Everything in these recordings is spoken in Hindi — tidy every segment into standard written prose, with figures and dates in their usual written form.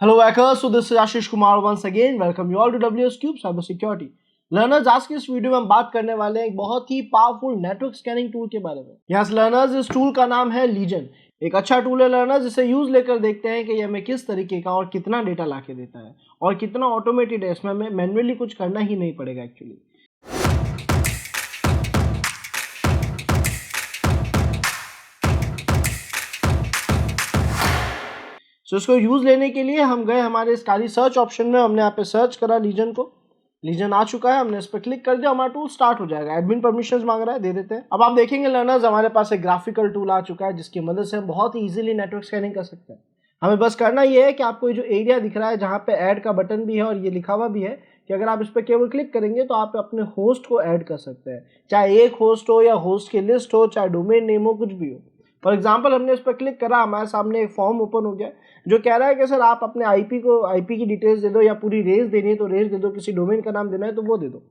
Hello hackers, so this is Ashish Kumar once again. Welcome you all to WS Cube Cyber Security. Learners आज की इस वीडियो में हम बात करने वाले हैं एक बहुत ही पावरफुल नेटवर्क स्कैनिंग टूल के बारे में। यस लर्नर्स, इस टूल का नाम है लीजन। एक अच्छा टूल है लर्नर्स, जिसे यूज लेकर देखते हैं कि ये हमें किस तरीके का और कितना डेटा लाके देता है और कितना ऑटोमेटेड है। इसमें हमें मैन्युअली कुछ करना ही नहीं पड़ेगा एक्चुअली। सो इसको यूज लेने के लिए हम गए हमारे इस खाली सर्च ऑप्शन में, हमने यहाँ पे सर्च करा लीजन को। लीजन आ चुका है, हमने इस पर क्लिक कर दिया, हमारा टूल स्टार्ट हो जाएगा। एडमिन परमिशंस मांग रहा है, दे देते हैं। अब आप देखेंगे लर्नर्स, हमारे पास एक ग्राफिकल टूल आ चुका है जिसकी मदद से हम बहुत ही इजीली नेटवर्क स्कैनिंग कर सकते हैं। हमें बस करना ये है कि आपको ये जो एरिया दिख रहा है जहाँ पे ऐड का बटन भी है और ये लिखा हुआ भी है कि अगर आप इस पर केवल क्लिक करेंगे तो आप अपने होस्ट को ऐड कर सकते हैं, चाहे एक होस्ट हो या होस्ट की लिस्ट हो, चाहे डोमेन नेम हो, कुछ भी हो। फॉर एग्जाम्पल हमने इस पर क्लिक करा, हमारे सामने एक फॉर्म ओपन हो गया जो कह रहा है कि सर आप अपने आईपी की डिटेल्स दे दो, या पूरी रेंज देनी है तो रेंज दे दो, किसी डोमेन का नाम देना है तो वो दे दो।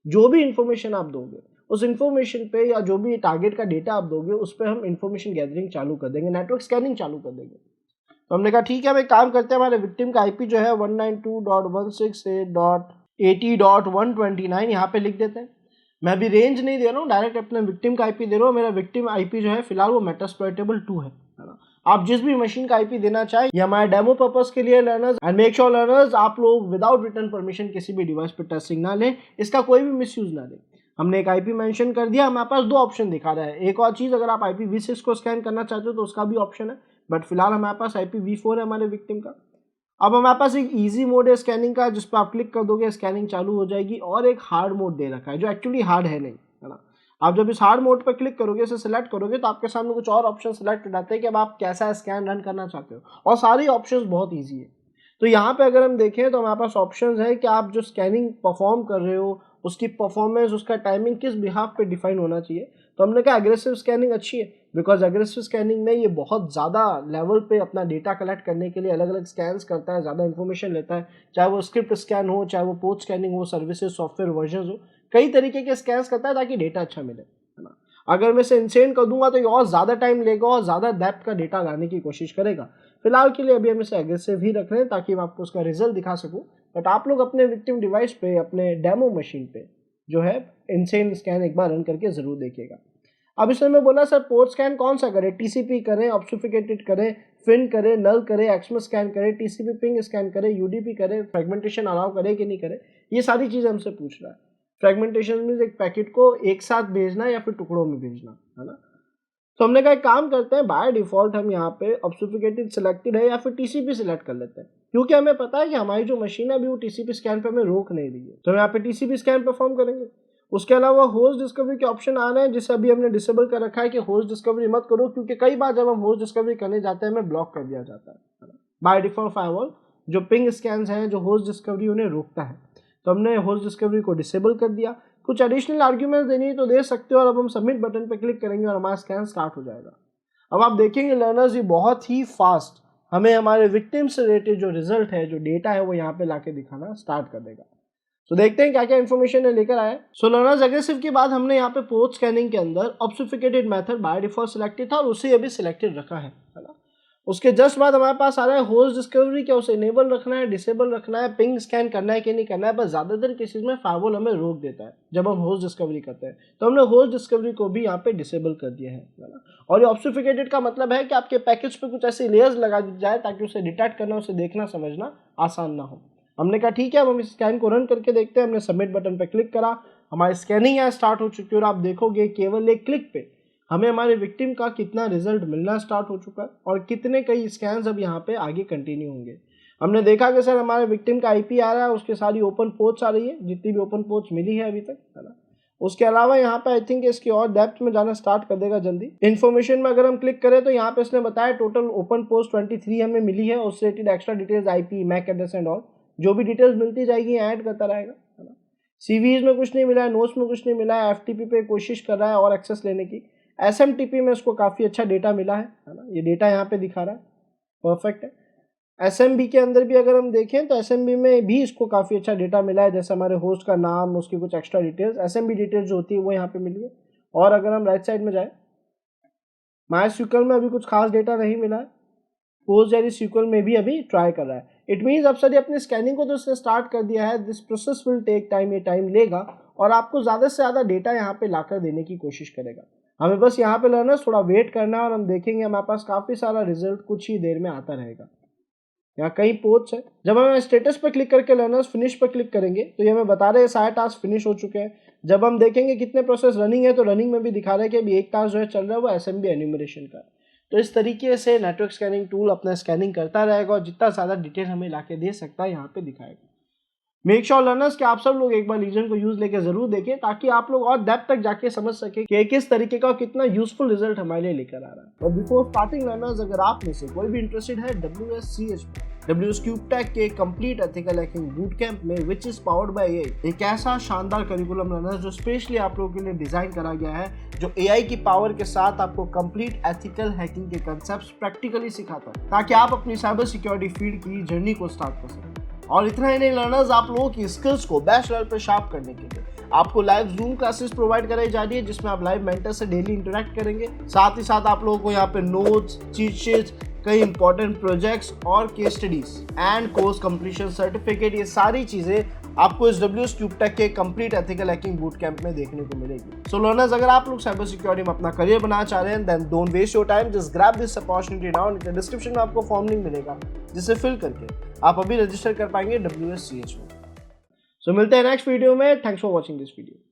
जो भी इन्फॉर्मेशन आप दोगे उस इन्फॉर्मेशन पे, या जो भी टारगेट का डेटा आप दोगे उस पर हम इन्फॉर्मेशन गैदरिंग चालू कर देंगे, नेटवर्क स्कैनिंग चालू कर देंगे। तो हमने कहा ठीक है, हम एक काम करते हैं, हमारे विक्टिम का आईपी जो है 192.168.80.129 यहाँ पे लिख देते हैं। मैं अभी रेंज नहीं दे रहा हूँ, डायरेक्ट अपने विक्टिम का आईपी दे रहा हूँ। मेरा विक्टिम आईपी जो है फिलहाल वो मेटास्प्लॉइटेबल 2 है ना। आप जिस भी मशीन का आईपी देना चाहे, ये हमारे डेमो पर्पस के लिए learners. And make sure learners, आप लोग विदाउट रिटर्न परमिशन किसी भी डिवाइस पर टेस्टिंग ना लें, इसका कोई भी मिसयूज ना लें। हमने एक आईपी मेंशन कर दिया, हमारे पास 2 ऑप्शन दिखा रहा है। एक और चीज, अगर आप IPv6 को स्कैन करना चाहते हो तो उसका भी ऑप्शन है, बट फिलहाल हमारे पास IPv4 है हमारे विक्टिम का। अब हमारे पास एक इजी मोड है स्कैनिंग का, जिस पर आप क्लिक कर दोगे स्कैनिंग चालू हो जाएगी, और एक हार्ड मोड दे रखा है जो एक्चुअली हार्ड है नहीं, है ना। आप जब इस हार्ड मोड पर क्लिक करोगे, इसे सिलेक्ट करोगे, तो आपके सामने कुछ और ऑप्शन सिलेक्ट हो जाते हैं कि अब आप कैसा स्कैन रन करना चाहते हो, और सारी ऑप्शंस बहुत ईजी है। तो यहाँ पे अगर हम देखें तो हमारे पास ऑप्शंस है कि आप जो स्कैनिंग परफॉर्म कर रहे हो उसकी परफॉर्मेंस, उसका टाइमिंग किस बिहाफ पे डिफाइन होना चाहिए। तो हमने कहा एग्रेसिव स्कैनिंग अच्छी है, बिकॉज एग्रेसिव स्कैनिंग में ये बहुत ज़्यादा लेवल पे अपना डेटा कलेक्ट करने के लिए अलग अलग स्कैन्स करता है, ज़्यादा इन्फॉर्मेशन लेता है, चाहे वो स्क्रिप्ट स्कैन हो, चाहे वो पोस्ट स्कैनिंग हो, सर्विसेज सॉफ्टवेयर वर्जन हो, कई तरीके के स्कैन्स करता है ताकि डेटा अच्छा मिले, है ना। अगर मैं इसे इंसेन कर दूंगा तो ये और ज़्यादा टाइम लेगा और ज़्यादा डेप्थ का डेटा लाने की कोशिश करेगा। फिलहाल के लिए अभी हम इसे एग्रेसिव ही रख रहे हैं ताकि मैं आपको उसका रिजल्ट दिखा सकूं। बट आप लोग अपने विक्टिम डिवाइस पे, अपने डेमो मशीन पे जो है इंसेन स्कैन एक बार रन करके जरूर देखिएगा। अब इसमें मैं बोला सर पोर्ट स्कैन कौन सा करें, TCP करें, ऑब्सुफिकेटेड करें, फिन करें, नल करें, एक्समस स्कैन करें, TCP पिंग स्कैन करें, UDP करें, फ्रेगमेंटेशन अलाउ करें कि नहीं करें, ये सारी चीज़ें हमसे पूछ रहा है। फ्रेगमेंटेशन मीन्स एक पैकेट को एक साथ भेजना या फिर टुकड़ों में भेजना, है ना। तो हमने कहा एक काम करते हैं, बाय डिफॉल्ट हम यहाँ पे ऑब्सुफिकेटेड सिलेक्टेड है या फिर TCP सिलेक्ट कर लेते हैं, क्योंकि हमें पता है कि हमारी जो मशीन है अभी वो TCP स्कैन पे हमें रोक नहीं रही है, तो हम यहाँ पे TCP स्कैन परफॉर्म करेंगे। उसके अलावा होस्ट डिस्कवरी के ऑप्शन आ रहे हैं, जिसे अभी हमने डिसेबल कर रखा है कि होस्ट डिस्कवरी मत करो, क्योंकि कई बार जब हम होस्ट डिस्कवरी करने जाते हैं हमें ब्लॉक कर दिया जाता है। बाय डिफॉल्ट फायरवॉल जो पिंग स्कैन्स हैं, जो होस्ट डिस्कवरी उन्हें रोकता है, तो हमने होस्ट डिस्कवरी को डिसेबल कर दिया। कुछ एडिशनल आर्ग्यूमेंट्स देनी है तो दे सकते हो, और अब हम सबमिट बटन पर क्लिक करेंगे और हमारा स्कैन स्टार्ट हो जाएगा। अब आप देखेंगे लर्नर्स, ये बहुत ही फास्ट हमें हमारे विक्टिम से रिलेटेड जो रिजल्ट है, जो डेटा है, वो यहाँ पे लाके दिखाना स्टार्ट कर देगा। सो देखते हैं क्या क्या इन्फॉर्मेशन है लेकर आया। सो लर्नर्स एग्रेसिव के बाद हमने यहाँ पे पोर्ट स्कैनिंग के अंदर ऑब्सुफिकेटेड मेथड बाय डिफॉल्ट सिलेक्टेड था और उसे अभी सिलेक्टेड रखा है ना। उसके जस्ट बाद हमारे पास आ रहा है होस्ट डिस्कवरी, क्या उसे इनेबल रखना है, डिसेबल रखना है, पिंग स्कैन करना है कि नहीं करना है। बस ज़्यादातर केसेस में फायरवॉल हमें रोक देता है जब हम होस्ट डिस्कवरी करते हैं, तो हमने होस्ट डिस्कवरी को भी यहाँ पे डिसेबल कर दिया है ना। और ये ऑब्सुफिकेटेड का मतलब है कि आपके पैकेज पे कुछ ऐसी लेयर्स लगा दी जाए ताकि उसे डिटेक्ट करना, उसे देखना समझना आसान ना हो। हमने कहा ठीक है, अब हम इस स्कैन को रन करके देखते हैं। हमने सबमिट बटन पर क्लिक करा, हमारी स्कैनिंग यहाँ स्टार्ट हो चुकी है, और आप देखोगे केवल एक क्लिक पे हमें हमारे विक्टिम का कितना रिजल्ट मिलना स्टार्ट हो चुका है और कितने कई स्कैन्स अब यहाँ पे आगे कंटिन्यू होंगे। हमने देखा कि सर हमारे विक्टिम का IP आ रहा है, उसके सारी ओपन पोर्ट्स आ रही है, जितनी भी ओपन पोर्ट्स मिली है अभी तक, है ना। उसके अलावा यहाँ पे आई थिंक इसकी और डेप्थ में जाना स्टार्ट कर देगा जल्दी। इन्फॉर्मेशन में अगर हम क्लिक करें तो यहाँ पे इसने बताया टोटल ओपन पोस्ट 23 हमें मिली है, उससे related extra details IP, MAC address and all, जो भी डिटेल्स मिलती जाएगी ऐड करता रहेगा, है ना। CVs में कुछ नहीं मिला है, नोट्स में कुछ नहीं मिला है, FTP पे कोशिश कर रहा है और एक्सेस लेने की। SMTP में उसको काफ़ी अच्छा डेटा मिला है ना, ये डेटा यहाँ पे दिखा रहा है, परफेक्ट है। SMB के अंदर भी अगर हम देखें तो SMB में भी इसको काफ़ी अच्छा डेटा मिला है, जैसे हमारे होस्ट का नाम, उसकी कुछ एक्स्ट्रा डिटेल्स, SMB डिटेल्स जो होती है वो यहाँ पे मिली है। और अगर हम राइट साइड में जाए, MySQL में अभी कुछ खास डेटा नहीं मिला है, PostgreSQL में भी अभी ट्राई कर रहा है। इट मीन्स अब सर ये अपनी स्कैनिंग को तो उसने स्टार्ट कर दिया है, this process will take time, ये टाइम लेगा और आपको ज़्यादा से ज़्यादा डेटा यहाँ पे लाकर देने की कोशिश करेगा। हमें बस यहाँ पे लर्नर्स थोड़ा वेट करना है और हम देखेंगे हमारे पास काफ़ी सारा रिजल्ट कुछ ही देर में आता रहेगा। यहाँ कई पोस्ट है, जब हम स्टेटस पर क्लिक करके लर्नर्स फिनिश पर क्लिक करेंगे तो ये हमें बता रहे हैं सारे टास्क फिनिश हो चुके हैं। जब हम देखेंगे कितने प्रोसेस रनिंग है तो रनिंग में भी दिखा रहा है कि अभी एक टास्क जो है चल रहा है वो एसएमबी एन्यूमरेशन का। तो इस तरीके से नेटवर्क स्कैनिंग टूल अपना स्कैनिंग करता रहेगा और जितना ज़्यादा डिटेल हमें लाके दे सकता है यहाँ पे दिखाएगा। मेक श्योर लर्नर्स कि आप सब लोग एक बार लीजन को यूज लेके जरूर देखें ताकि आप लोग और डेप्थ तक जाके समझ सके कि किस तरीके का कितना यूजफुल रिजल्ट हमारे लिए लेकर आ रहा है। और बिफोर स्टार्टिंग लर्नर्स, अगर आप में से कोई भी इंटरेस्टेड है WSCH WSCubeTech के complete ethical hacking boot camp में which is powered by AI, एक ऐसा शानदार करिकुलम लर्नर्स जो स्पेशली आप लोगों के लिए डिजाइन करा गया है, जो AI की पावर के साथ आपको कंप्लीट एथिकल हैकिंग के कंसेप्ट्स प्रैक्टिकली सिखाता है ताकि आप अपनी साइबर सिक्योरिटी फील्ड की जर्नी को स्टार्ट कर सकें। और इतना ही नहीं लर्नर्स, आप लोगों की स्किल्स को बेस्ट लेवल पर शार्प करने के लिए आपको लाइव जूम क्लासेस प्रोवाइड कराई जा रही है जिसमें आप लाइव मेंटर से डेली इंटरेक्ट करेंगे। साथ ही साथ आप लोगों को यहाँ पे नोट्स, चीट शीट्स, कई इंपॉर्टेंट प्रोजेक्ट्स और case studies and course completion certificate, ये सारी चीजें आपको इस WSCubeTech के complete ethical hacking boot camp में देखने को मिलेगी। सो लर्नर्स, अगर आप लोग साइबर सिक्योरिटी में अपना करियर बनाना चाह रहे हैं, then don't waste your time, just grab this opportunity now. Description में आपको फॉर्म लिंक मिलेगा जिसे फिल करके आप अभी रजिस्टर कर पाएंगे WSCH में। सो मिलते हैं नेक्स्ट वीडियो में। Thanks for watching this video.